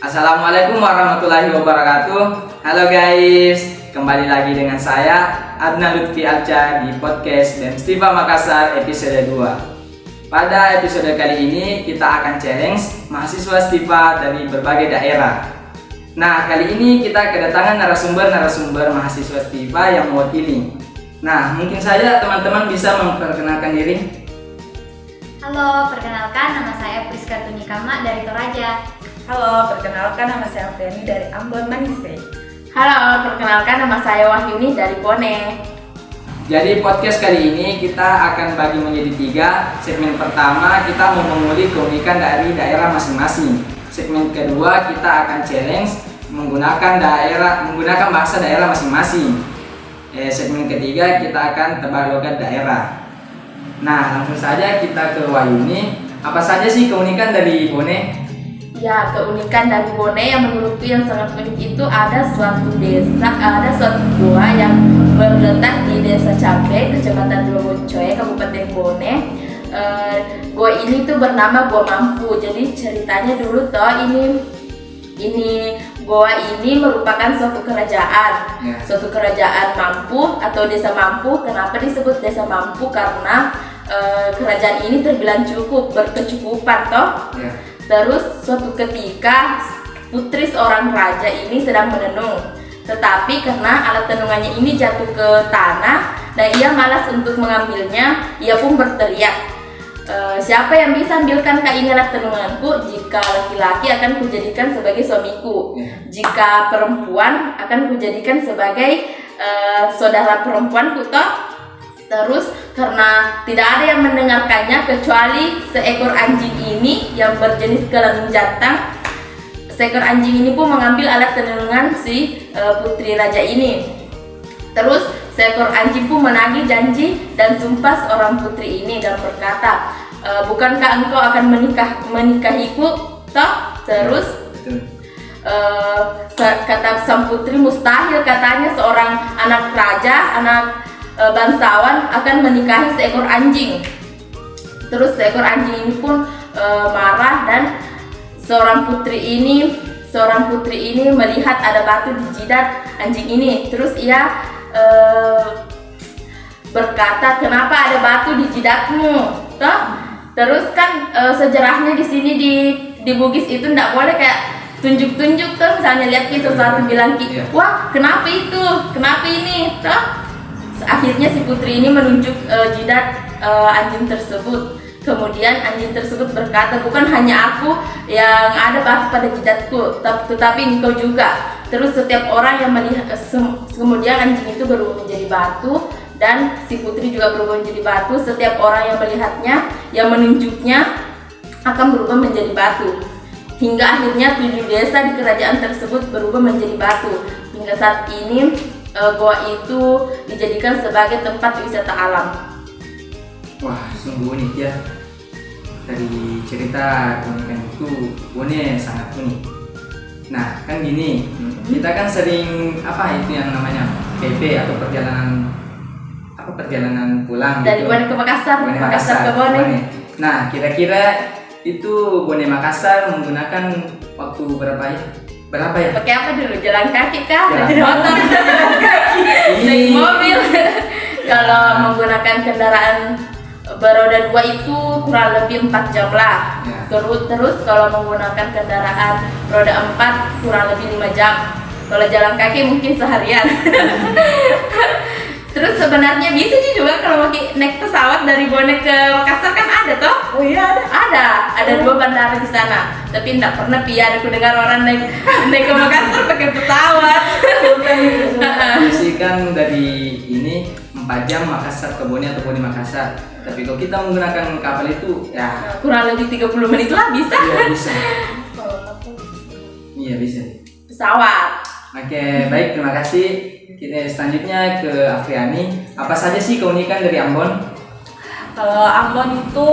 Assalamualaikum warahmatullahi wabarakatuh. Halo guys, kembali lagi dengan saya Adnan Lutfi Alca di podcast BEM Stiva Makassar episode 2. Pada episode kali ini kita akan challenge mahasiswa Stiva dari berbagai daerah. Nah, kali ini kita kedatangan narasumber mahasiswa Stiva yang mewakili. Nah, mungkin saja teman-teman bisa memperkenalkan diri. Halo, perkenalkan nama saya Priska Tunikama dari Toraja. Halo, perkenalkan nama saya Feni dari Ambon Manise. Halo, perkenalkan nama saya Wahyuni dari Bone. Jadi podcast kali ini kita akan bagi menjadi 3. Segmen pertama kita mau mengulik keunikan dari daerah masing-masing. Segmen kedua kita akan challenge menggunakan bahasa daerah masing-masing. Segmen ketiga kita akan tebak logat daerah. Nah, langsung saja kita ke Wahyuni. Apa saja sih keunikan dari Bone? Ya, keunikan dari Bone yang menurutku yang sangat unik itu ada suatu gua yang berletak di Desa Cabe, Kecamatan Dua-Boncoe, Kabupaten Bone. Gua ini tuh bernama Gua Mampu. Jadi ceritanya dulu ini gua ini merupakan suatu kerajaan, suatu kerajaan mampu atau desa mampu. Kenapa disebut desa mampu? Karena kerajaan ini terbilang berkecukupan toh. Terus suatu ketika putri seorang raja ini sedang menenung, tetapi karena alat tenungannya ini jatuh ke tanah dan ia malas untuk mengambilnya, ia pun berteriak, siapa yang bisa ambilkan kak ini alat tenunganku? Jika laki-laki akan kujadikan sebagai suamiku, jika perempuan akan kujadikan sebagai saudara perempuanku toh. Terus karena tidak ada yang mendengarkannya kecuali seekor anjing ini yang berjenis kelamin jantan, seekor anjing ini pun mengambil alat tenungan si putri raja ini. Terus seekor anjing pun menagih janji dan sumpah seorang putri ini dan berkata, bukankah engkau akan menikahiku toh? Terus kata sang putri, mustahil katanya seorang anak raja, anak bangsawan akan menikahi seekor anjing. Terus seekor anjing ini pun marah dan seorang putri ini melihat ada batu di jidat anjing ini. Terus ia berkata, kenapa ada batu di jidatmu? Toh? Terus kan sejarahnya di sini di Bugis itu tidak boleh kayak tunjuk-tunjuk tuh, misalnya lihat sesuatu bilang wah kenapa itu, kenapa ini toh. Akhirnya si putri ini menunjuk jidat anjing tersebut. Kemudian anjing tersebut berkata, bukan hanya aku yang ada batu pada jidatku, tetapi engkau juga. Terus setiap orang yang melihat, kemudian anjing itu berubah menjadi batu dan si putri juga berubah menjadi batu. Setiap orang yang melihatnya, yang menunjuknya akan berubah menjadi batu. Hingga akhirnya 7 desa di kerajaan tersebut berubah menjadi batu. Hingga saat ini goa itu dijadikan sebagai tempat wisata alam. Wah, sungguh unik ya. Dari cerita keunikan itu, Bone sangat unik. Nah, kan gini, kita kan sering itu yang namanya PP atau perjalanan pulang dari gitu. Bone ke Makassar, Makassar ke Bone. Nah, kira-kira itu Bone Makassar menggunakan waktu berapa ya? Pakai apa dulu? Jalan kaki kah? Jalan Motor? Naik mobil? Kalau menggunakan kendaraan beroda 2 itu kurang lebih 4 jam lah. Terus kalau menggunakan kendaraan roda 4 kurang lebih 5 jam. Kalau jalan kaki mungkin seharian. Terus sebenarnya bisa juga kalau naik pesawat dari Bone ke Makassar kan ada toh? Oh iya Ada 2 bandara di sana. Tapi tidak pernah aku dengar orang naik ke Makassar pakai pesawat. Biasanya kan dari ini 4 jam Makassar ke Bone atau Bone Makassar. Tapi kalau kita menggunakan kapal itu ya kurang lebih 30 menit lah bisa. Iya bisa. Iya bisa. Pesawat. Oke, baik, terima kasih. Kita selanjutnya ke Afriani. Apa saja sih keunikan dari Ambon? Kalau Ambon itu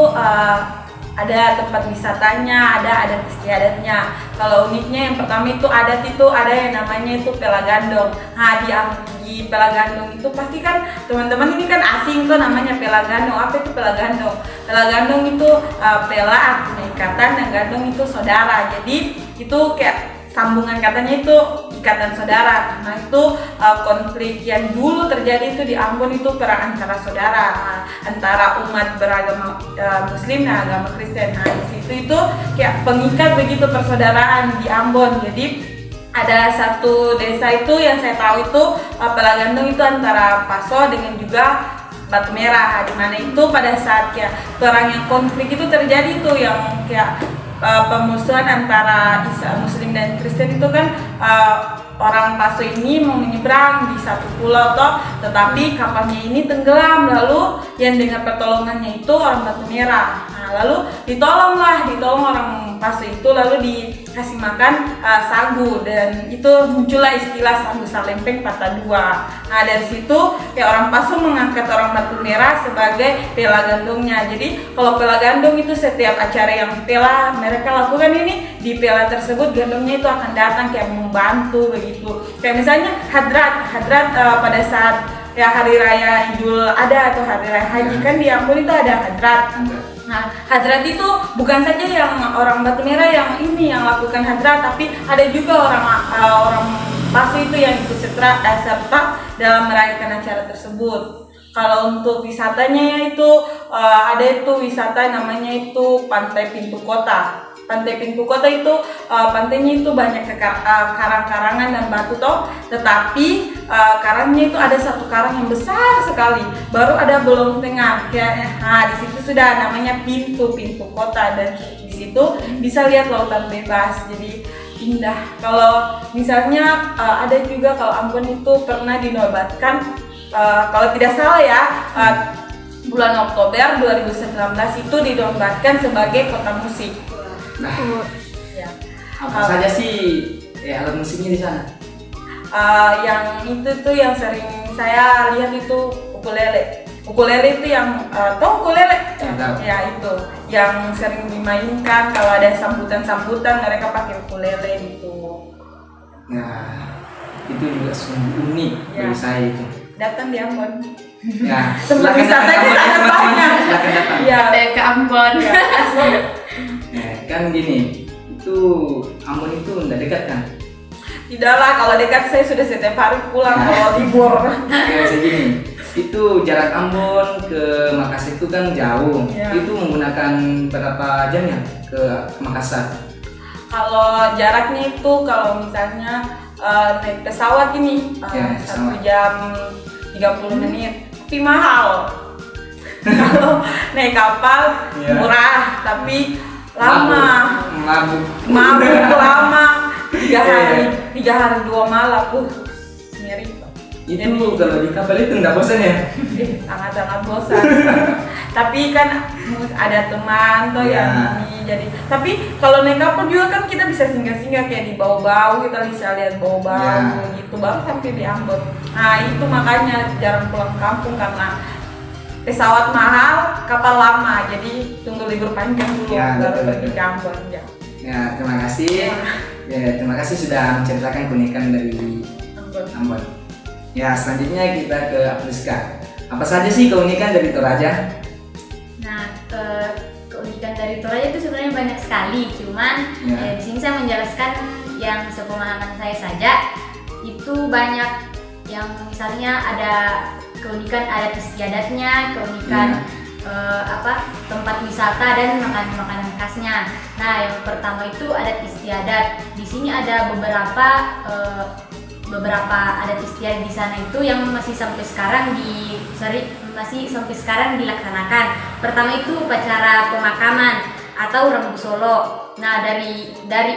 ada tempat wisatanya, ada adat istiadatnya. Kalau uniknya yang pertama itu adat itu ada yang namanya itu Pelagandong. Nah di Pelagandong itu pasti kan teman-teman ini kan asing tuh namanya Pelagandong. Apa itu Pelagandong? Pelagandong itu pela artinya ikatan dan gandong itu saudara. Jadi itu kayak sambungan katanya itu ikatan saudara. Nah itu konflik yang dulu terjadi itu di Ambon itu perang antara saudara, antara umat beragama Muslim dan agama Kristen. Nah di situ itu kayak pengikat begitu persaudaraan di Ambon. Jadi ada satu desa itu yang saya tahu itu Pelagandong itu antara Paso dengan juga Batu Merah, di mana itu pada saat kayak perang yang konflik itu terjadi itu yang kayak pemusuhan antara Muslim dan Kristen itu kan orang Paso ini mau menyeberang di satu pulau toh, tetapi kapalnya ini tenggelam, lalu yang dengan pertolongannya itu orang Batu Merah. Nah, lalu ditolong orang Paso itu lalu dikasih makan sagu, dan itu muncullah istilah sagu salempeng patah dua. Nah dari situ ya orang Paso mengangkat orang Batu Merah sebagai pelagandongnya. Jadi kalau pelagandong itu setiap acara yang pela mereka lakukan ini, di pela tersebut gandongnya itu akan datang kayak membantu begitu. Kayak misalnya hadrat pada saat ya hari raya Idul Adha atau hari raya Haji kan di Ambon itu ada hadrat. Nah, hadrat itu bukan saja yang orang Batu Merah yang lakukan hadrat, tapi ada juga orang Paso itu yang ikut serta dalam merayakan acara tersebut. Kalau untuk wisatanya itu ada itu wisata namanya itu Pantai Pintu Kota. Pantai Pintu Kota itu pantainya itu banyak karang-karangan dan batu toh, tetapi karangnya itu ada satu karang yang besar sekali, baru ada bolong tengah. Nah di situ sudah namanya Pintu Kota, dan di situ bisa lihat lautan bebas, jadi indah. Kalau misalnya ada juga kalau Ambon itu pernah dinobatkan kalau tidak salah ya bulan Oktober 2019 itu dinobatkan sebagai kota musik. Nah, ya. apa saja sih alat musiknya di sana? Yang itu tuh yang sering saya lihat itu ukulele. Ukulele itu yang tahu ukulele? Ya itu yang sering dimainkan kalau ada sambutan mereka pakai ukulele gitu. Nah, itu juga sungguh unik bagi saya itu. Datang di Ambon. Ya, tempat wisatanya sangat banyak. Silakan datang. Ya, ke Ambon. Ya, kan gini, itu Ambon itu udah dekat kan? Tidaklah, kalau dekat saya sudah setiap hari pulang kalau libur. Kayak segini, itu jarak Ambon ke Makassar itu kan jauh. Ya. Itu menggunakan berapa jam ya ke Makassar? Kalau jaraknya itu kalau misalnya naik pesawat ini 1 jam 30 menit, tapi mahal. Kalau naik kapal murah, tapi lama. Mabuk lama. 3 hari 2 malam. Mirip. Itu kalau di kapal itu nggak bosan ya? Sangat bosan. Tapi kan ada teman tuh yang ini jadi. Tapi kalau naik kapal juga kan kita bisa singgah-singgah kayak di bau-bau, kita bisa lihat bau-bau gitu baru sampai di Ambon. Nah itu makanya jarang pulang kampung karena pesawat mahal, kapal lama, jadi tunggu libur panjang dulu baru pergi ke Ambon. Ya terima kasih. Ya terima kasih sudah menceritakan keunikan dari Ambon. Ya selanjutnya kita ke Apriska. Apa saja sih keunikan dari Toraja? Nah, keunikan dari Toraja itu sebenarnya banyak sekali. Cuman di sini saya menjelaskan yang sepemahaman saya saja. Itu banyak yang misalnya ada keunikan adat istiadatnya, keunikan tempat wisata dan makanan khasnya. Nah, yang pertama itu adat istiadat. Di sini ada beberapa adat istiadat di sana itu yang masih sampai sekarang dilaksanakan. Pertama itu upacara pemakaman atau Rambu Solo. Nah, dari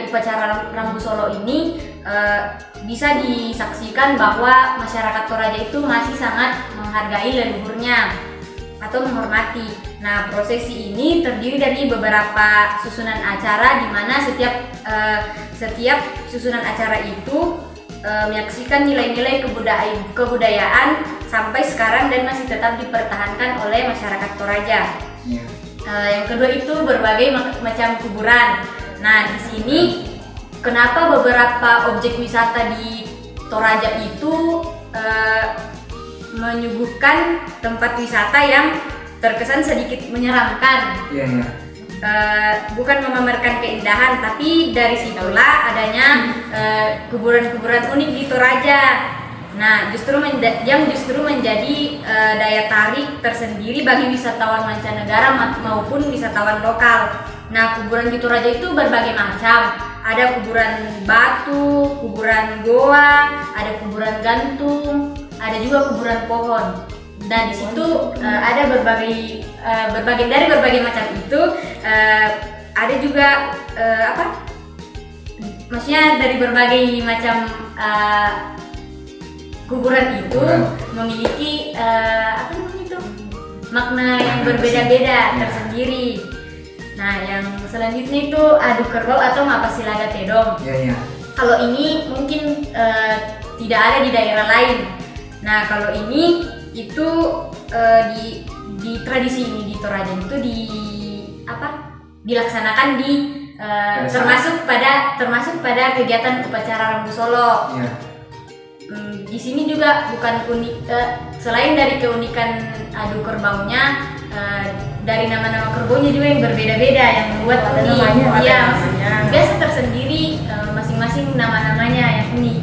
upacara Rambu Solo ini bisa disaksikan bahwa masyarakat Toraja itu masih sangat menghargai leluhurnya atau menghormati. Nah, prosesi ini terdiri dari beberapa susunan acara, di mana setiap susunan acara itu menyaksikan nilai-nilai kebudayaan sampai sekarang dan masih tetap dipertahankan oleh masyarakat Toraja. Yang kedua itu berbagai macam kuburan. Nah, di sini kenapa beberapa objek wisata di Toraja itu menyuguhkan tempat wisata yang terkesan sedikit menyeramkan. bukan memamerkan keindahan, tapi dari situlah adanya kuburan-kuburan unik di Toraja. Nah, yang justru menjadi daya tarik tersendiri bagi wisatawan mancanegara maupun wisatawan lokal. Nah, kuburan di Toraja itu berbagai macam. Ada kuburan batu, kuburan goa, ada kuburan gantung, ada juga kuburan pohon. Nah, di situ ada dari berbagai macam itu. Ada juga maksudnya dari berbagai macam kuburan itu memiliki makna yang berbeda-beda tersendiri. Nah, yang selanjutnya itu adu kerbau atau Mapasilaga Tedong. Iya. Kalau ini mungkin tidak ada di daerah lain. Nah, kalau ini itu di tradisi ini di Toraja itu dilaksanakan termasuk pada kegiatan upacara Rambu Solo. Iya. Di sini juga bukan unik, selain dari keunikan adu kerbaunya, dari nama-nama kerbaunya juga yang berbeda-beda yang membuat unik. Iya, biasa tersendiri, masing-masing nama-namanya yang unik.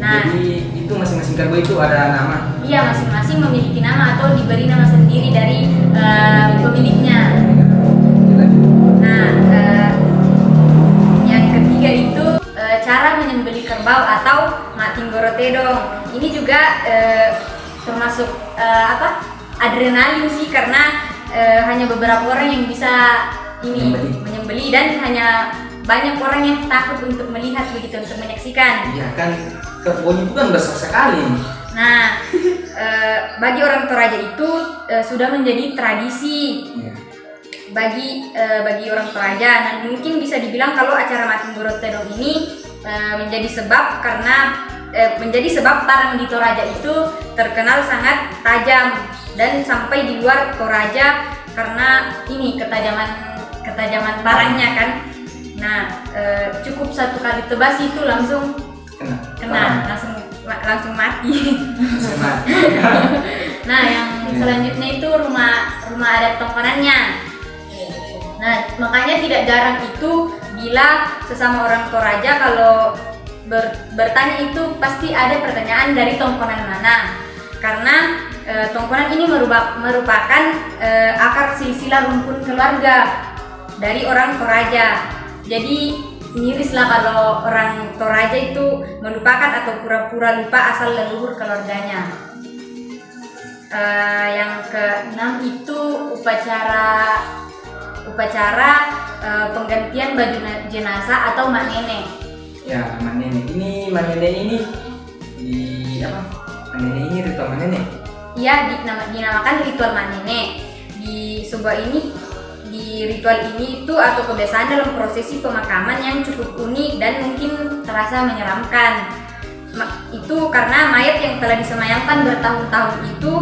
Nah, jadi itu masing-masing kerbau itu ada nama. Iya, masing-masing memiliki nama atau diberi nama sendiri dari pemiliknya. Nah, yang ketiga itu cara menyembelih kerbau atau Matinggoro Tedong. Ini juga termasuk adrenalin sih, karena hanya beberapa orang yang bisa menyembelih dan hanya banyak orang yang takut untuk melihat begitu, untuk menyaksikan. Iya kan, kerbaunya itu kan besar sekali. Nah, bagi orang Toraja itu sudah menjadi tradisi. Iya. Bagi orang Toraja, dan mungkin bisa dibilang kalau acara Matinggoro Tedong ini menjadi sebab parang di Toraja itu terkenal sangat tajam dan sampai di luar Toraja karena ini ketajaman parangnya kan. Nah, cukup satu kali tebas itu langsung kena langsung mati. Nah, yang selanjutnya itu rumah adat Tongkonannya. Nah, makanya tidak jarang itu bila sesama orang Toraja kalau bertanya itu pasti ada pertanyaan dari Tongkonan mana, karena Tongkonan ini merupakan akar silsilah rumpun keluarga dari orang Toraja. Jadi mirislah kalau orang Toraja itu melupakan atau pura-pura lupa asal leluhur keluarganya. Yang keenam itu upacara penggantian baju jenazah atau mak nenek. Ya, mak nenek ini ritual mak nenek. Iya, dinamakan ritual mak nenek. Di ritual ini itu atau kebiasaan dalam prosesi pemakaman yang cukup unik dan mungkin terasa menyeramkan. Itu karena mayat yang telah disemayamkan bertahun-tahun itu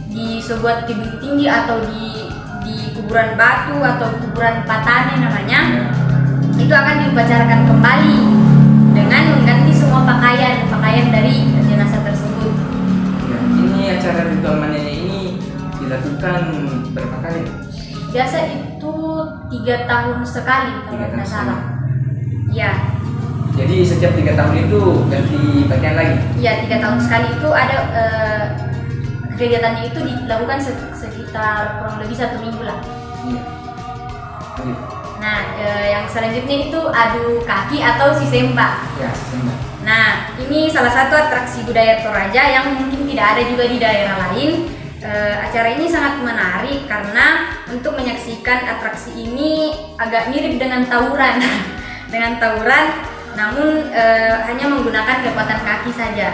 di sebuah tebing tinggi atau di kuburan batu atau kuburan patane namanya, itu akan diupacarakan kembali dengan mengganti semua pakaian dari jenazah tersebut. Ya, ini acara ritual mak nenek ini dilakukan berapa kali? Biasa itu 3 tahun sekali kalau tidak salah. Ya. Jadi setiap 3 tahun itu ganti pakaian lagi? Iya, 3 tahun sekali itu ada kegiatannya itu dilakukan sekitar kurang lebih 1 minggu lah. Iya. Nah, yang selanjutnya itu adu kaki atau sisemba. Ya, sisemba. Nah, ini salah satu atraksi budaya Toraja yang mungkin tidak ada juga di daerah lain. Acara ini sangat menarik karena untuk menyaksikan atraksi ini agak mirip dengan tawuran. Namun hanya menggunakan kekuatan kaki saja.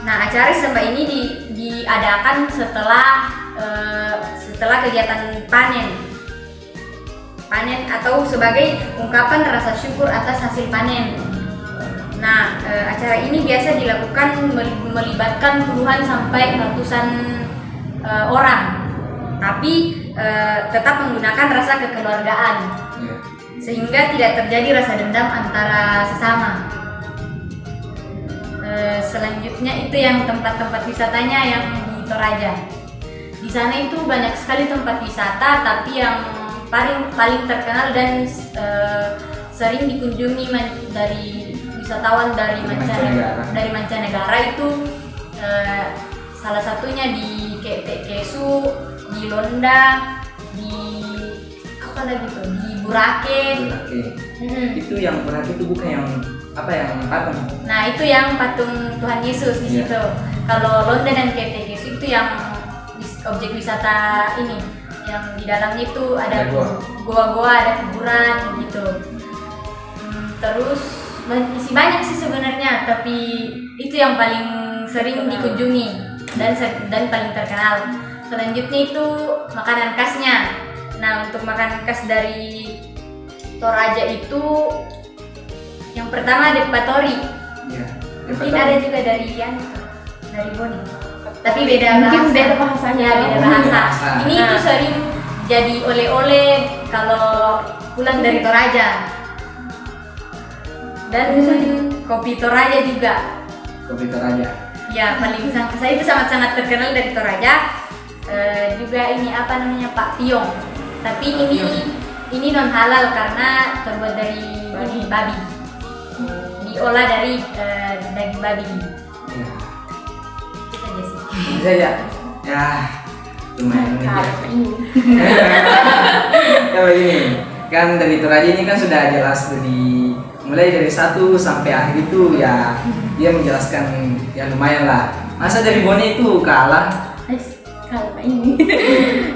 Nah, acara sisemba ini diadakan setelah kegiatan panen atau sebagai ungkapan rasa syukur atas hasil panen. Nah, acara ini biasa dilakukan melibatkan puluhan sampai ratusan orang, tapi tetap menggunakan rasa kekeluargaan, sehingga tidak terjadi rasa dendam antara sesama. Selanjutnya itu yang tempat-tempat wisatanya yang di Toraja. Di sana itu banyak sekali tempat wisata, tapi yang paling terkenal dan sering dikunjungi dari wisatawan dari mancanegara itu salah satunya di Kesu, di Londa, di apa lagi tuh, di Burake. Itu yang Burake itu bukan yang apa, yang patung? Nah itu yang patung Tuhan Yesus di situ. Kalau Londa dan Kesu itu yang objek wisata ini, yang di dalamnya itu ada goa-goa, ada kuburan gitu. Terus masih banyak sih sebenarnya, tapi itu yang paling sering dikunjungi dan paling terkenal. Selanjutnya itu makanan khasnya. Nah untuk makanan khas dari Toraja itu yang pertama ada patori. Mungkin ada juga dari Boni. Tapi beda Mungkin bahasa. beda bahasanya. Ya, beda bahasa. Ini tuh sering jadi oleh-oleh kalau pulang dari Toraja. Dan kopi Toraja juga. Kopi Toraja. Ya, saya itu sangat-sangat terkenal dari Toraja. Juga ini apa namanya, Pak Piong. Tapi ini non halal karena terbuat dari ini babi. Diolah dari daging babi. Ya. Itu saja sih. Bisa ya, lumayan unik ya. Ya begini, kan dari Toraja ini kan sudah jelas mulai dari 1 sampai akhir itu ya, dia menjelaskan ya lumayan lah. Masa dari Boni itu kalah? Kalau ini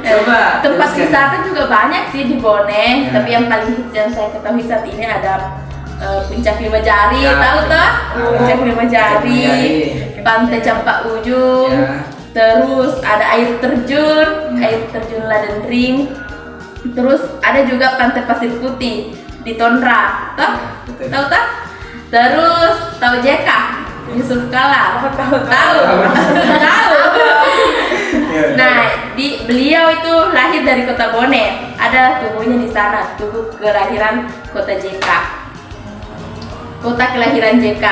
Coba tempat jelaskan. wisata juga banyak sih di Bone, Ya. tapi yang paling hits yang saya ketahui saat ini ada Puncak Lima Jari, Ya. tahu toh? Puncak Lima Jari, Jari. Pantai Campak Ujung, Ya. terus ada air terjun Laden Ring, terus ada juga Pantai Pasir Putih di Tondra, toh? Betul. Tahu toh? Terus tahu JK Yusuf Kala, tahu. Nah, beliau itu lahir dari kota Bone. Ada tubuhnya di sana, tubuh kelahiran kota JK. Kota kelahiran JK.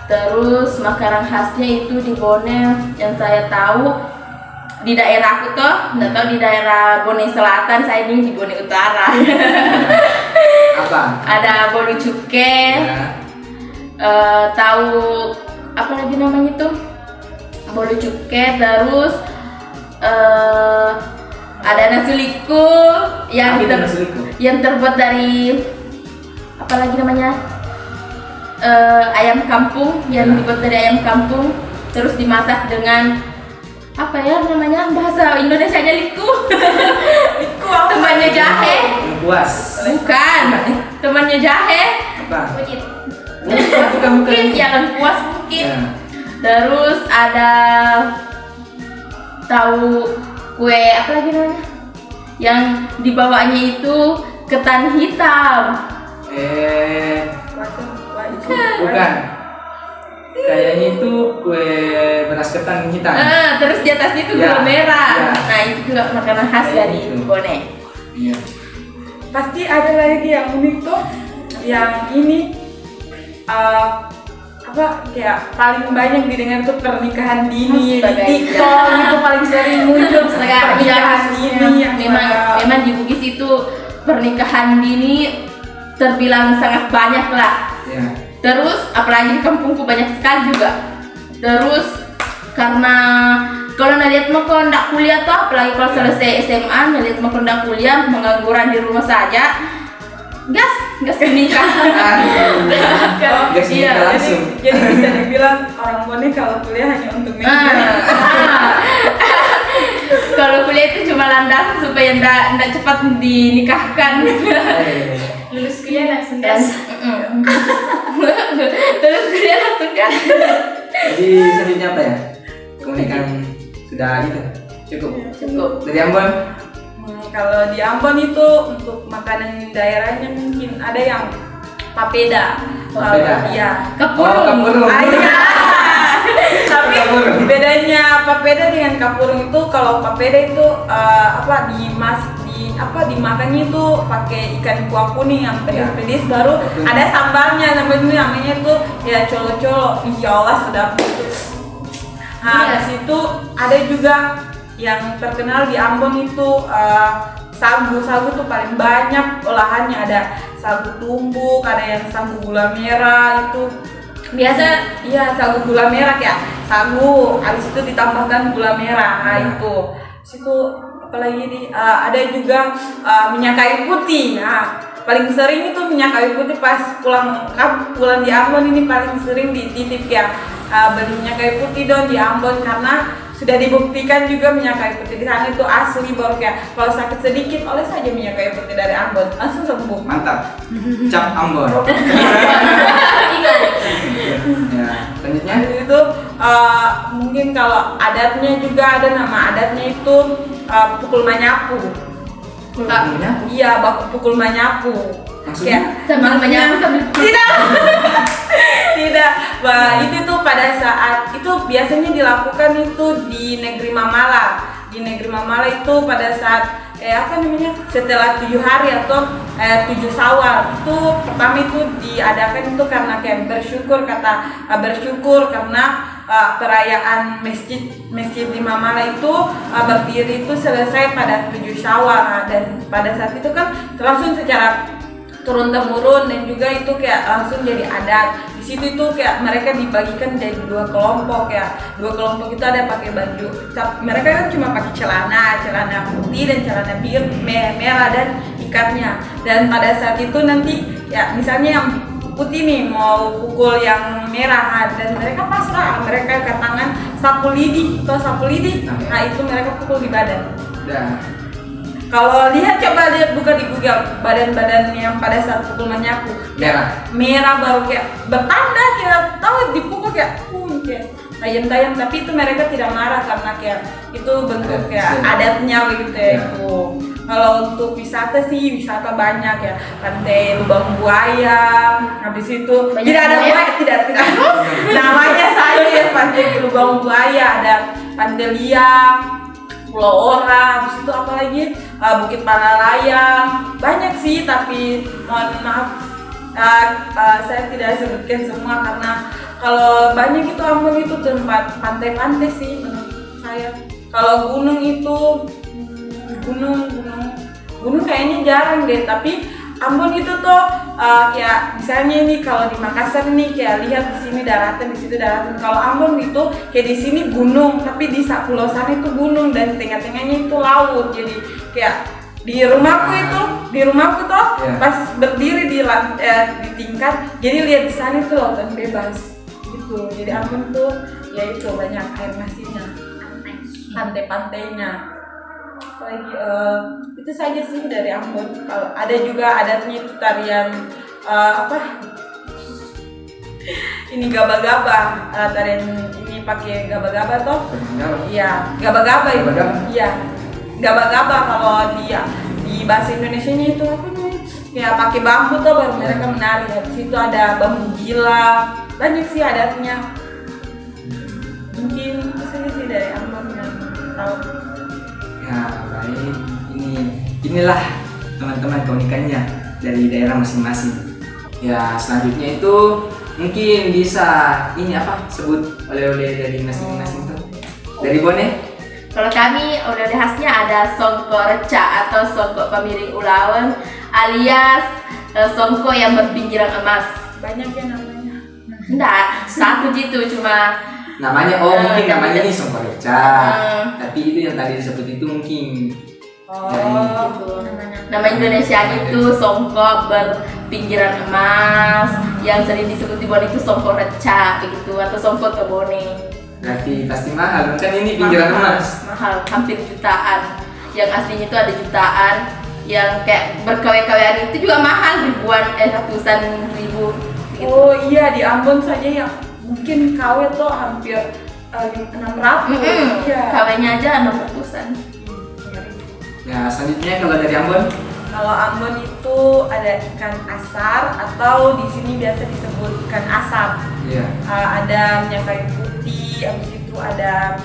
Terus makanan khasnya itu di Bone yang saya tahu di daerahku toh, nggak tahu di daerah Bone Selatan, saya ini di Bone Utara. Apa? Ada bolu cuke, tahu apa lagi namanya tuh? Bolu cuke, terus ada nasi liku yang terbuat dari apa lagi namanya, ayam kampung, yang dibuat dari ayam kampung terus dimasak dengan apa ya namanya, bahasa Indonesianya liku. Temannya jahe, bukan temannya jahe, Apa? Kunyit. mungkin jangan puas mungkin. Ya. Terus ada tahu kue apa lagi namanya, yang dibawanya itu ketan hitam. Bukan. Kayaknya itu kue beras ketan hitam. Terus di atasnya itu Ya, gula merah. ya. Nah itu juga makanan khas Kayak dari gitu. Bone. Iya. Pasti ada lagi yang unik tuh, yang ini apa kayak paling banyak didengar tuh pernikahan dini di Astaga, TikTok itu paling sering muncul pernikahan dini yang Memang di Bugis itu pernikahan dini terbilang sangat banyak lah. Ya. Terus apalagi di kampungku banyak sekali juga. Terus karena kalau nalihat mah kalau ndak kuliah tuh, apalagi kalau selesai SMA nalihat mah kalau ndak kuliah, mengangguran di rumah saja, gas menikah. Gas nikah langsung. jadi bisa dibilang orang Bone kalau kuliah hanya untuk menikah. Kalau kuliah itu cuma landasan supaya ndak cepat dinikahkan. Lulus kuliah langsung gas. Terus kuliah langsung gas. Jadi selanjutnya apa ya? Keunikan sudah gitu. Cukup. Dari Ambon? Kalau di Ambon itu untuk makanan daerahnya mungkin ada yang papeda. Papeda? Iya. Kapurung. Iya. Tapi Kapurung. bedanya papeda dengan kapurung itu, kalau papeda itu dimakannya itu pakai ikan kuah kuning yang pedis-pedis, baru Betul. ada sambalnya namanya itu ya colo-colo. Insya Allah sedap. Nah, Iya. di situ ada juga yang terkenal di Ambon itu sagu tuh paling banyak olahannya, ada sagu tumbuk, ada yang sagu gula merah itu biasa, iya sagu gula merah kayak sagu, habis itu ditambahkan gula merah, nah itu. Situ apalagi ada juga minyak kayu putih. Nah, paling sering itu minyak kayu putih pas pulang di Ambon ini paling sering dititip ya, beli minyak kayu putih dong di Ambon, karena sudah dibuktikan juga minyak kayu putih di sana itu asli, baru kayak kalau sakit sedikit oleh saja minyak kayu putih dari Ambon langsung sembuh. Mantap. Cap Ambon. Ya, selanjutnya Itu mungkin kalau adatnya juga ada, nama adatnya itu pukul manyapu. Manyapu? Iya, baku pukul manyapu. Maksudnya? Sambil menyapu sambil Tidak. Tidak. Wah, itu tuh pada saat itu biasanya dilakukan itu di negeri Mamala. Di negeri Mamala itu pada saat setelah 7 hari atau 7 Syawal itu pertama itu diadakan itu karena kayak bersyukur karena perayaan masjid di Mamala itu berdiri itu selesai pada 7 Syawal. Dan pada saat itu kan langsung secara turun temurun dan juga itu kayak langsung jadi adat. Di situ itu kayak mereka dibagikan jadi 2 kelompok, kayak 2 kelompok itu ada pakai baju. Mereka kan cuma pakai celana putih dan celana biru merah dan ikatnya. Dan pada saat itu nanti ya misalnya yang putih nih mau pukul yang merah, dan mereka pasrah, mereka ke tangan sapu lidi. Nah itu mereka pukul di badan. udah. Kalau coba lihat buka di Google badan-badan yang pada saat pukul menyapu merah baru kayak bertanda, kayak tahu dipukul kayak tayang-tayang, tapi itu mereka tidak marah karena kayak itu bentuk kayak adatnya begitu ya. Itu kalau untuk wisata banyak ya, Pantai Lubang Buaya, habis itu banyak tidak ada buaya, tidak namanya saja ya, Pantai Lubang Buaya, ada Pantai Liang, Pulau Ora, habis itu apa lagi, Bukit Paralayang, banyak sih, tapi mohon maaf saya tidak sebutkan semua karena kalau banyak itu Ambon itu tempat pantai-pantai sih menurut saya. Kalau gunung itu gunung kayaknya jarang deh, tapi Ambon itu tuh kayak misalnya ini kalau di Makassar nih kayak lihat di sini daratan, di situ daratan. Kalau Ambon itu kayak di sini gunung, tapi di pulau sana itu gunung dan tengah-tengahnya itu laut. Jadi kayak di rumahku tuh pas berdiri di tingkat, jadi lihat di sana itu lautan bebas gitu. Jadi Ambon tuh ya itu banyak air masinnya, pantai-pantainya. Apalagi itu saja sih dari Ambon. Kalau ada juga adatnya itu tarian ini gaba-gaba, tarian ini pakai gaba-gaba toh. Iya, gaba-gaba itu. Iya. Gaba-gaba kalau di bahasa Indonesianya itu apa namanya? Ya pakai bambu tuh baru mereka menari. Di situ ada bambu gila. Banyak sih adatnya. Mungkin itu saja sih dari Ambon yang tahu. Ya baik, inilah teman-teman keunikannya dari daerah masing-masing. Ya selanjutnya itu mungkin bisa sebut oleh-oleh dari masing-masing tuh. Dari Bone? Kalau kami oleh-oleh khasnya ada songko reca atau songko pemiring ulawan, alias songko yang berpinggiran emas. Banyak ya namanya. Enggak, satu gitu cuma Namanya mungkin namanya nih songko reca. Tapi itu yang tadi disebut itu mungkin gitu. Nama Indonesia itu songko berpinggiran emas, yang sering disebut di Bone itu songko reca begitu, atau songko kebone. berarti pasti mahal kan ini pinggiran emas. Mahal, hampir jutaan. Yang aslinya itu ada jutaan, yang kayak berkawe-kawean itu juga mahal, ratusan ribu gitu. Oh iya, di Ambon saja yang mungkin KW tuh hampir 600. Iya. KW-nya aja 600-an. Ya selanjutnya kalau dari Ambon? Kalau Ambon itu ada ikan asar atau di sini biasa disebut ikan asap. Iya. Ada minyak kayu putih, habis itu ada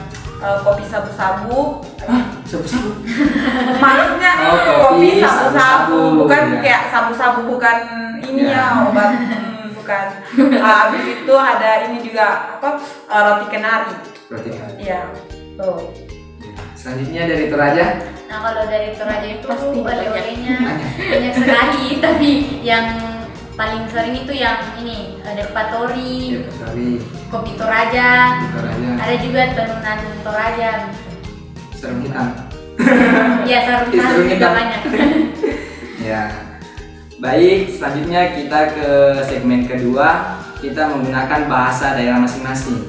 kopi sabu-sabu. Sabu-sabu? Maksudnya kopi sabu-sabu, bukan ya. kayak sabu-sabu, bukan ini ya obat, bukan. Habis itu ada ini juga roti kenari. Roti kenari. Iya, tuh. selanjutnya dari Toraja. Nah kalau dari Toraja itu Pasti oleh-olehnya banyak. banyak sekali, tapi yang paling sering itu yang ini ada Patori, Sorry, Kopi Toraja, Toraja. ada juga tenunan Toraja. Sarung hitam. Ya sarung Sarung sarung juga hitam. banyak. Ya. Baik, selanjutnya kita ke segmen kedua. Kita menggunakan bahasa daerah masing-masing.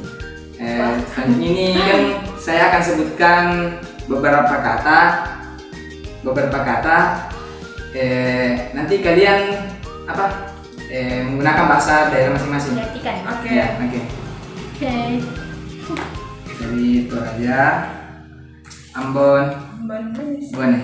Selanjutnya ini kan saya akan sebutkan beberapa kata. Nanti kalian menggunakan bahasa daerah masing-masing. Perhatikan. Oke. Ya, oke. Oke. Dari Toraja, Ambon, Bone.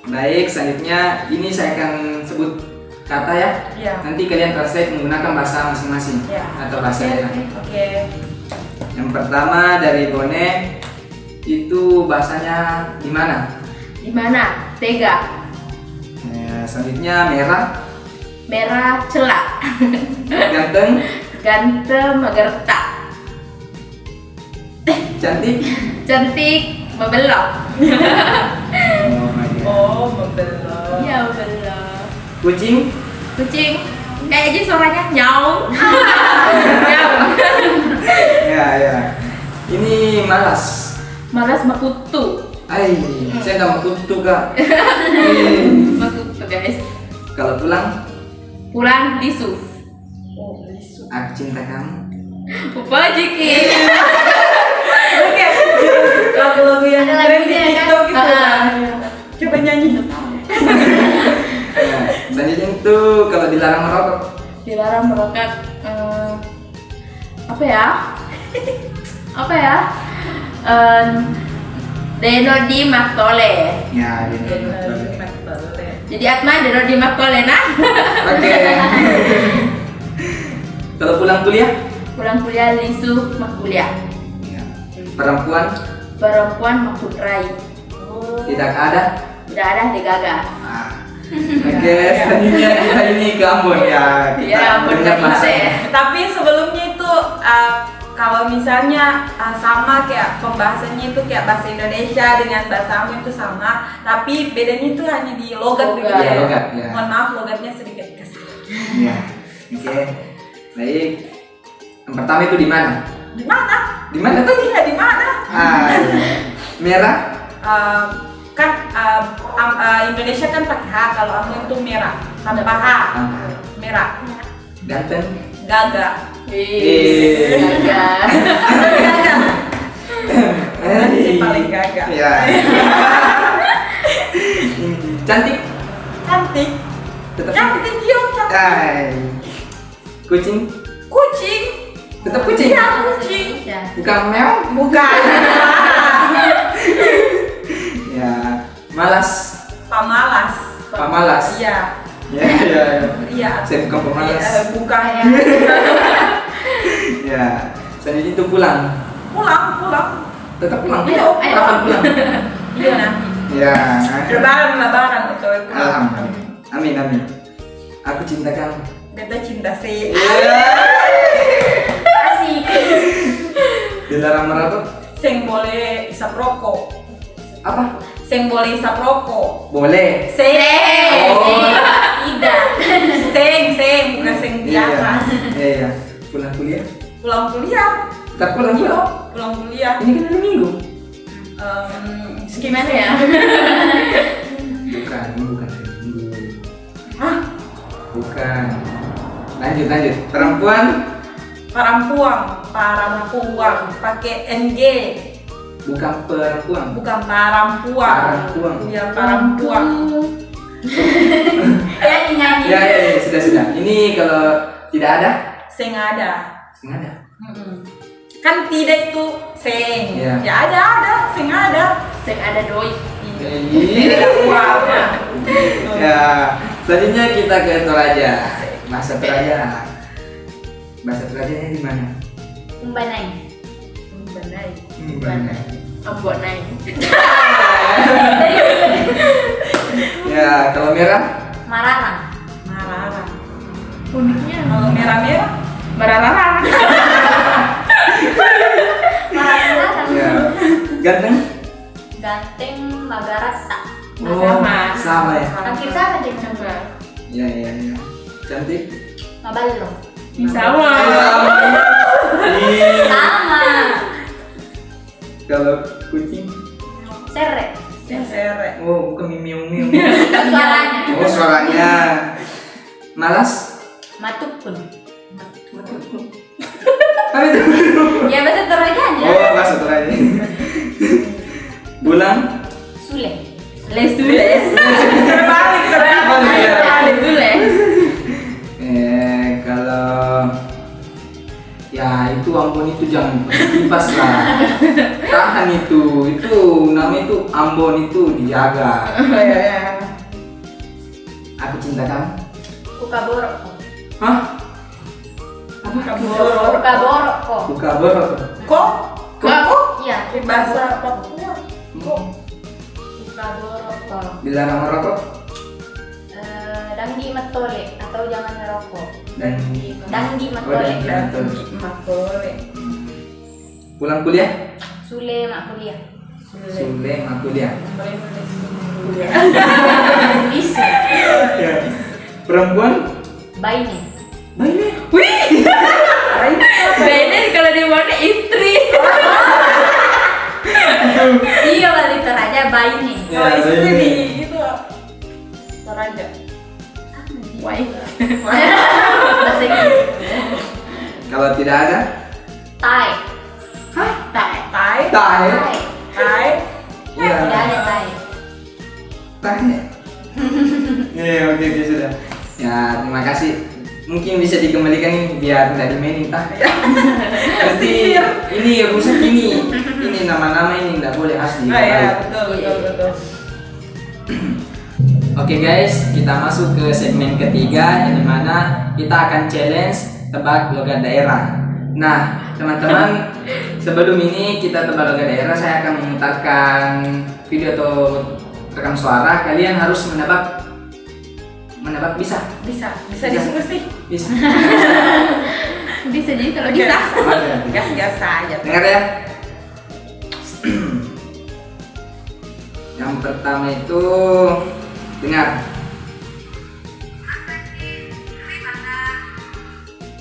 Baik, selanjutnya ini saya akan sebut kata ya. Iya. Nanti kalian translate menggunakan bahasa masing-masing Iya. atau bahasa daerah. Oke. Yang pertama dari Bone itu bahasanya di mana? Di mana? Tega. Selanjutnya merah, Merah celak. ganteng, Ganteng magerta. cantik. Cantik membelok. Oh my God. Oh, membelok. Ya membelok. Kucing, Kucing. Kayak aja suaranya nyaung. Nyaung. ya. Ini malas. Malas makutu. Saya nggak mau kutu kak. Makutu guys. Kalau pulang, Pulang tisu. aku cinta kamu. Upa jiki. Oke. Lagu-lagu yang Ada tren di lagunya, kan? TikTok gitu. Coba nyanyi. Nah, selanjutnya itu kalau dilarang merokok, Dilarang merokok. Apa ya? Apa ya? Denodi maktole. ya Iya, gini. Jadi Atma denodi maktole nah. Oke. Kalau pulang kuliah, Pulang kuliah lisu mak kuliah. ya. Perempuan Perempuan makudrai. tidak ada. Tidak ada degaga. Ah. Oke, selanjutnya kita ini ke Ambon ya. Kita Ya ampun dengar gak bahasa. bisa ya. Tapi sebelumnya itu kalau misalnya sama kayak pembahasannya itu kayak bahasa Indonesia dengan bahasa Ambon itu sama, tapi bedanya itu hanya di logat Logat. begitu ya. Logat, ya. Mohon maaf logatnya sedikit kasar. Ya. Oke. Baik. Yang pertama itu di mana? Di mana? Di mana tadi? Iya, di mana? Iya. Merah, Indonesia kan pakai H, kalau Ambon itu merah tanpa H. Merah. ganteng, Gaga. Gaga. Gaga. Si paling gaga. Ya. Cantik, Cantik. tetap Cantik dia, cantik. Hai. Kucing, Kucing. tetap kucing. Iya, kucing. Ya. Bukan meow. Bukan. Ya. Malas, Pamalas. pamalas. Iya. Ya. Iya. Saya bukan pemalas. Bukan. Ya. Selanjutnya itu pulang. Pulang. Tetap pulang. Ayo. Kapan pulang? Iya nanti. Ya. Lebaran itu. Alhamdulillah. Amin. Aku cinta kamu. Beta cinta sih. Asik. Dilarang merokok. Seng boleh isap rokok. Apa? Seng boleh isap rokok. Boleh. Seng. Oh. Tidak. Seng, bukan seng biasa. Iya. Pulang kuliah. Pulang kuliah. Tetap pulang Iya, pulang. pulang kuliah. Ini kan hari Minggu. Gimana ya? Bukan hari Minggu. Hah? Bukan. Lanjut. Perempuan. Parampuang, pakai NG, Bukan perempuan. bukan parampuang. Parampuang. Iya, parampuang. Ya nyanyi. Ya, sudah. Ini kalau tidak ada, Seng ada. nggak ada. Kan tidak itu seng. Iya. Ya ada, seng ada. Seng ada doi. Tidak uang. Ya, selanjutnya kita ke Toraja. Bahasa Toraja. Bahasa Torajanya di mana? Umbanai. Benar. Ambon naik. Ya, kalau merah, Mararang. Mararang. Uniknya. Kalau merah-merah, Mararang. Ganteng? Ganteng Magarata. Oh, sama ya. Akhir sama jadi Sama. Iya. Cantik? Maballo. Sama. Ih, Sama. kalau kucing? Sere. Sere. Oh, bukan miu miu. Suaranya. Oh, suaranya. Malas? Matukun. Apa itu? Ya bahasa Torajanya. Oh, masuk aja. Bulan? Sule. Lesule. Terbalik. Terbalik Sule. Kalau ya itu Ambon itu jangan kipas lah. Tahan itu namanya itu Ambon itu dijaga. Aku cinta kamu. Kukaboro. Hah? Kaboro. Kukaboro kok. Buka borok. Kok? Iya. Bahasa Papua. Kukaboro kok. Dilarang merokok Danggi matole atau jangan merokok. dan Danggi Oh, matole. danggi. Makole. pulang kuliah. Sule mak kuliah. Sule mak kuliah. Bisa. Ya. Perempuan? Baini. Baiknya. Beda kalau di mana istri. Iya balik Toraja Baini. Ya, Kalau istri baik. di itu Toraja. Wife. Bahasa Inggris. Kalau tidak ada? Tai. Tai. Tai. Tai. Tai. Tai. Iya. Tidak ada tai. Tanya. Iya, oke sudah. Ya, terima kasih. Mungkin bisa dikembalikan ini biar tidak dimainin tah. Nanti ini rusak ini. Ini nama-nama ini tidak boleh asli. Oh iya, betul. Oke guys, kita masuk ke segmen ketiga yang dimana kita akan challenge tebak logat daerah. Nah, teman-teman, sebelum ini kita tebak logat daerah, saya akan memutarkan video atau rekam suara. Kalian harus menebak bisa. Bisa diskusi. Bisa. Bisa jadi kalau Oke. bisa. Gas-gas saja. Dengar ya. Yang pertama itu dengar.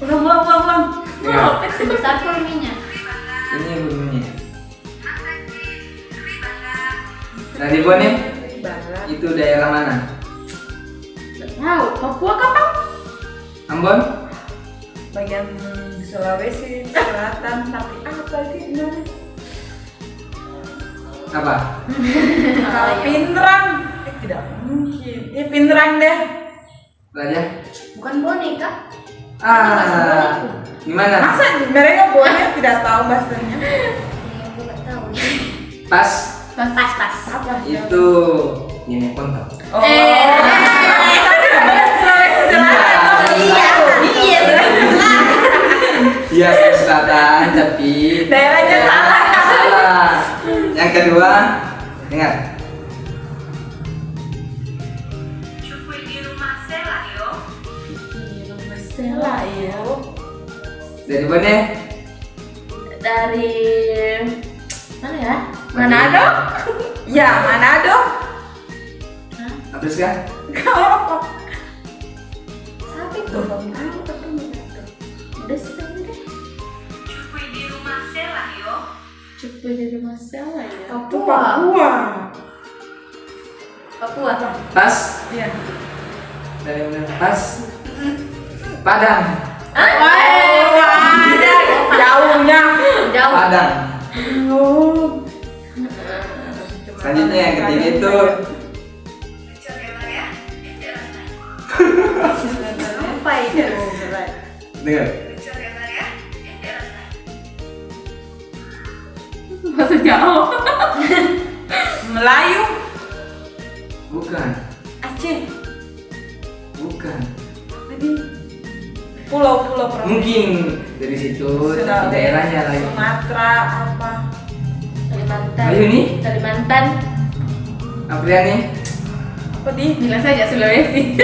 Ulang. Dengar. Sebesar voluminya. Ini bunyinya. Dari Bone, Barat. itu daerah mana? Tahu, Papua kapan? Ambon? Bagian Sulawesi Selatan, tapi apa sih namanya? Apa? Pinrang. Tidak mungkin. Pinrang deh. Raja? Bukan boneka. Gimana? Masa mereka boleh tidak tahu bahasanya? Ya, gue gak tahu. Pas Pas. Apa? itu ini kontak. Oh. Iya, Sulawesi Selatan, tapi Daerahnya salah. salah. Yang kedua, dengar. Salah ya. Dari Bone? Dari mana ya? Manado? Ya, Manado. Habis kan? Kalau apa? Siapa itu? Udah sering deh. Cukup di rumah Sela ya. Itu Papua. Papua. Pas. Iya. Dari mana? Pas. Padang. Jauhnya. Jauh. Padang. Oh. Selanjutnya yang ketiga itu Apa itu? dengar. Masuk jauh. Melayu. Bukan. Aceh. Bukan. Jadi pulau-pulau provinsi. Mungkin dari situ Sudah. di daerahnya lagi. Sumatera apa? Kalimantan. Ayo nih. Kalimantan. Apriani. Apa di? Bilang saja Sulawesi.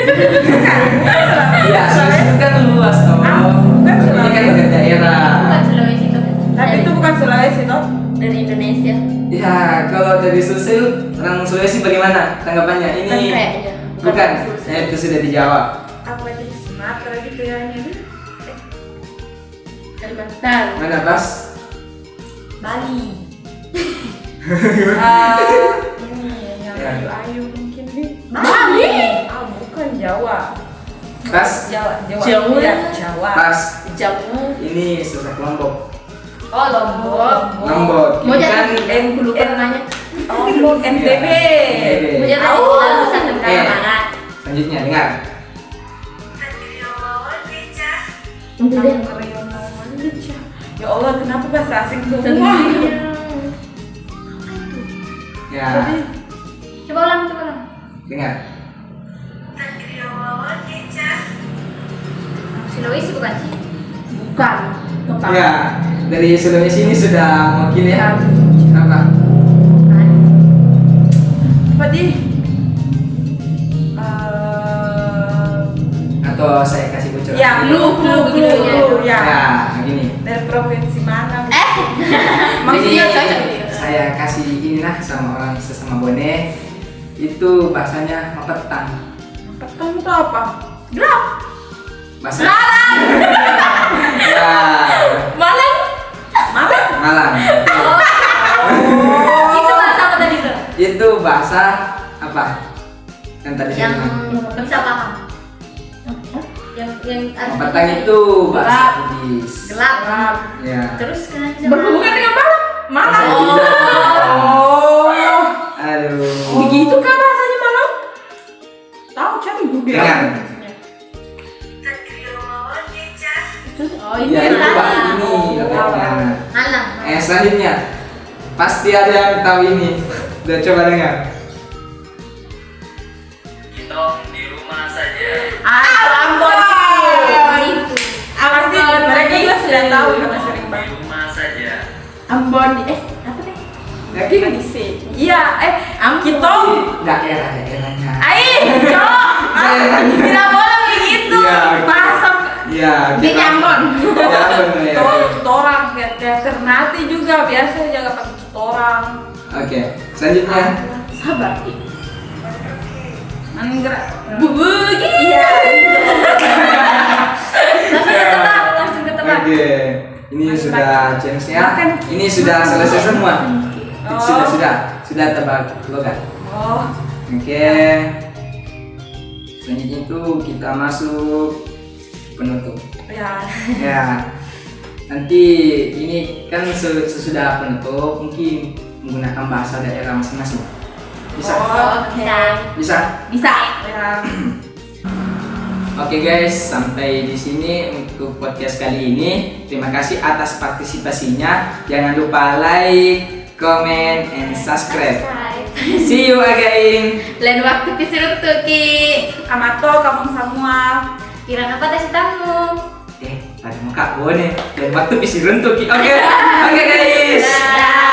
Iya, Sulawesi itu kan luas toh. Ah, bukan Ini kan Sulawesi. ada daerah. Bukan Sulawesi itu. Tapi itu bukan Sulawesi toh? dari Indonesia. Ya, kalau dari Sulsel, orang Sulawesi bagaimana tanggapannya? Kan Ini kayaknya. bukan, Sulsel. itu sudah dijawab. Apa di Sumatera gitu ya ini? Kalimantan. Mana pas? Bali. Ini yang Ya. ayu-ayu mungkin nih. Bali. Bukan Jawa. Pas? Jawa. Ya, Jawa. Pas. Jamu. Ini susah Lombok. Oh, Lombok. Lombok. Mau Ini jadi kan aku lupa namanya. Lombok NTB. Mau jadi Nusa Tenggara Barat. Selanjutnya dengar. Ya Allah, kenapa bahasa asing semua? Ya, Coba ulang. dengar. Sulawesi bukan sih? Bukan. Kepala. Ya, dari Sulawesi ini sudah mewakili ya. Apa? Apa di? Atau saya kasih bocoran? Ya, clue. Ya, Ya. gini. Dari provinsi mana? Maksudnya Jadi, cocok. saya kasih ini nah sama orang sesama Bone. Itu bahasanya mapetang. Petang itu apa? Gelap. Bahasa Ya, Malang. Malang. Itu bahasa apa tadi tuh? Itu bahasa apa? Yang tadi saya Yang bilang. bisa paham. Yang Mapetang itu bahasa Gelap. Bugis. gelap. Ya. Terus kenapa bisa Berhubungan dengan Malang? Bahasa Malang. Bugis. Oh. Aduh. Begitu kah bahasanya Malang? Tahu cari juga. Dengar. Oh, Ya itu Pak, ini logatnya. Malang. Selanjutnya pasti ada yang tahu ini. Udah coba dengar. Ambon. Itu. Pasti mereka juga sudah tahu karena sering banget. Ambon. Apa deh? Yakin? Iya, kita. Daerahnya. Tidak boleh begitu. Iya. Bahasa Iya. Di Ambon. Ya, benar ya. orang kayak Ternate juga biasa jaga pakai orang. Oke, selanjutnya. Sabar. Anggrek. Iya. Langsung ketebak. Oke, ini sudah chance-nya. Makan. Ini sudah selesai semua. Oh. Sudah tebak logat. Oh, Oke. Selanjutnya itu kita masuk penutup. ya. Ya. Nanti ini kan sesudah penutup mungkin menggunakan bahasa daerah masing-masing. Bisa? Oh, Bisa. Bisa. Bisa. ya. Oke guys, sampai di sini untuk podcast kali ini. Terima kasih atas partisipasinya. Jangan lupa like, comment, and subscribe. See you again. Lain waktu Tuki. Amato kamu semua. Kira apa tes tamu? Pada muka gue nih. Dan waktu pisirun tuh. Oke guys. Dadah.